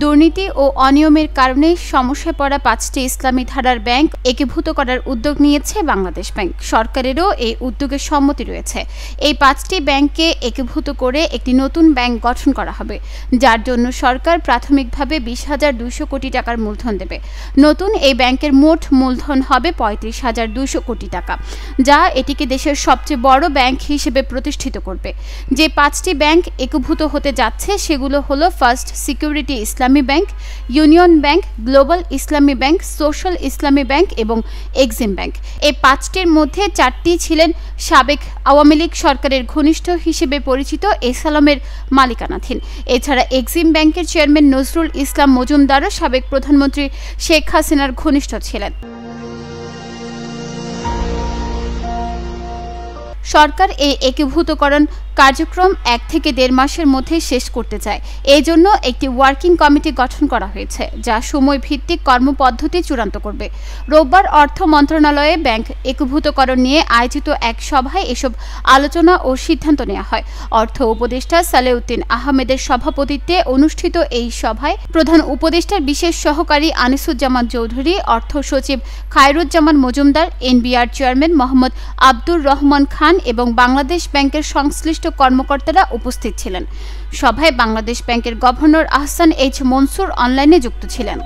দুর্নীতি ও অনিয়মের কারণে সমস্যায় পড়া ৫টি ইসলামী ধারার ব্যাংক একীভূত করার উদ্যোগ নিয়েছে বাংলাদেশ ব্যাংক। সরকারেরও এই উদ্যোগে সম্মতি রয়েছে। এই ৫টি ব্যাংককে একীভূত করে একটি নতুন ব্যাংক গঠন করা হবে, যার জন্য সরকার প্রাথমিকভাবে ২০,২০০ কোটি টাকার মূলধন দেবে। নতুন এই ব্যাংকের মোট মূলধন হবে ৩৫,২০০ কোটি টাকা, যা এটিকে দেশের সবচেয়ে বড় ব্যাংক হিসেবে প্রতিষ্ঠিত করবে। যে ৫টি ব্যাংক একীভূত হতে যাচ্ছে সেগুলো হলো ফার্স্ট সিকিউরিটি ইসলামী ব্যাংক, ইউনিয়ন ব্যাংক, গ্লোবাল ইসলামী ব্যাংক, সোশ্যাল ইসলামী ব্যাংক এবং এক্সিম ব্যাংক। এই ৫টির মধ্যে ৪টি ছিলেন সাবেক আওয়ামী লীগ সরকারের ঘনিষ্ঠ হিসেবে পরিচিত এসালামের মালিকানাধীন। এছাড়া এক্সিম ব্যাংকের চেয়ারম্যান নজরুল ইসলাম মজুমদারও সাবেক প্রধানমন্ত্রী শেখ হাসিনার ঘনিষ্ঠ ছিলেন। সরকার এই একীভূতকরণ কার্যক্রম ১ থেকে ১.৫ মাসের মধ্যে শেষ করতে চায়। এই জন্য একটি ওয়ার্কিং কমিটি গঠন করা হয়েছে, যা সময় ভিত্তিক কর্মপদ্ধতি চূড়ান্ত করবে। রোববার অর্থ মন্ত্রণালয়ে ব্যাংক একীভূতকরণ নিয়ে আয়োজিত এক সভায় এসব আলোচনা ও সিদ্ধান্ত নেওয়া হয়। অর্থ উপদেষ্টা সালেউদ্দিন আহমেদের সভাপতিত্বে অনুষ্ঠিত এই সভায় প্রধান উপদেষ্টার বিশেষ সহকারী আনিসুজ্জামান চৌধুরী, অর্থ সচিব খায়রুজ্জামান মজুমদার, এনবিআর চেয়ারম্যান মোহাম্মদ আব্দুর রহমান খান এবং বাংলাদেশ ব্যাংকের সংশ্লিষ্ট কর্মকর্তারা উপস্থিত ছিলেন। সভায় বাংলাদেশ ব্যাংকের গভর্নর আহসান এইচ মনসুর অনলাইনে যুক্ত ছিলেন।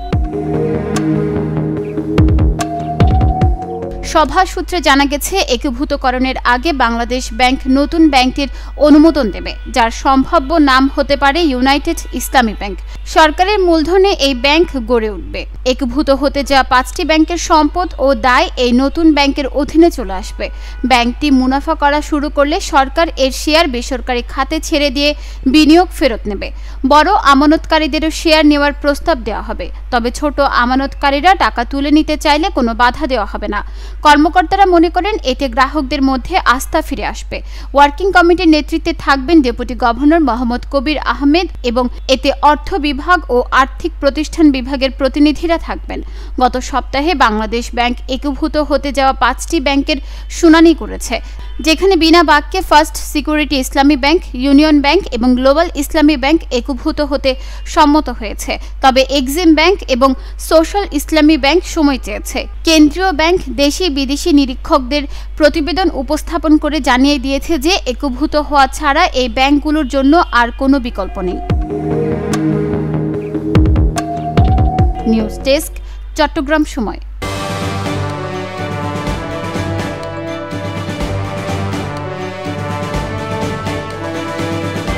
সভা সূত্রে জানা গেছে, একীভূতকরণের আগে বাংলাদেশ ব্যাংক নতুন ব্যাংকটির অনুমোদন দেবে, যার সম্ভাব্য নাম হতে পারে ইউনাইটেড ইসলামী ব্যাংক। সরকারের মূলধনে এই ব্যাংক গড়ে উঠবে। একীভূত হতে যাওয়া ৫টি ব্যাংকের সম্পদ ও দায় এই নতুন ব্যাংকের অধীনে চলে আসবে। ব্যাংকটি মুনাফা করা শুরু করলে সরকার এর শেয়ার বেসরকারি খাতে ছেড়ে দিয়ে বিনিয়োগ ফেরত নেবে। বড় আমানতকারীদেরও শেয়ার নেওয়ার প্রস্তাব দেওয়া হবে, তবে ছোট আমানতকারীরা টাকা তুলে নিতে চাইলে কোনো বাধা দেওয়া হবে না। কর্মকর্তারা মনে করেন এতে গ্রাহকদের মধ্যে আস্থা ফিরে আসবে। ওয়ার্কিং কমিটির নেতৃত্বে থাকবেন ডেপুটি গভর্নর মোহাম্মদ কবির আহমেদ এবং এতে অর্থ বিভাগ ও আর্থিক প্রতিষ্ঠান বিভাগের প্রতিনিধিরা থাকবেন। গত সপ্তাহে বাংলাদেশ ব্যাংক একীভূত হতে যাওয়া ৫টি ব্যাংকের শুনানি করেছে, যেখানে বিনা বাক্যে ফার্স্ট সিকিউরিটি ইসলামী ব্যাংক, ইউনিয়ন ব্যাংক এবং গ্লোবাল ইসলামী ব্যাংক একীভূত হতে সম্মত হয়েছে। তবে এক্সিম ব্যাংক এবং সোশ্যাল ইসলামী ব্যাংক সময় চেয়েছে। কেন্দ্রীয় ব্যাংক দেশি বিদেশি নিরীক্ষকদের প্রতিবেদন উপস্থাপন করে জানিয়ে দিয়েছে যে একীভূত হওয়া ছাড়া এই ব্যাংকগুলোর জন্য আর কোনো বিকল্প নেই। নিউজ ডেস্ক, চট্টগ্রাম সময়।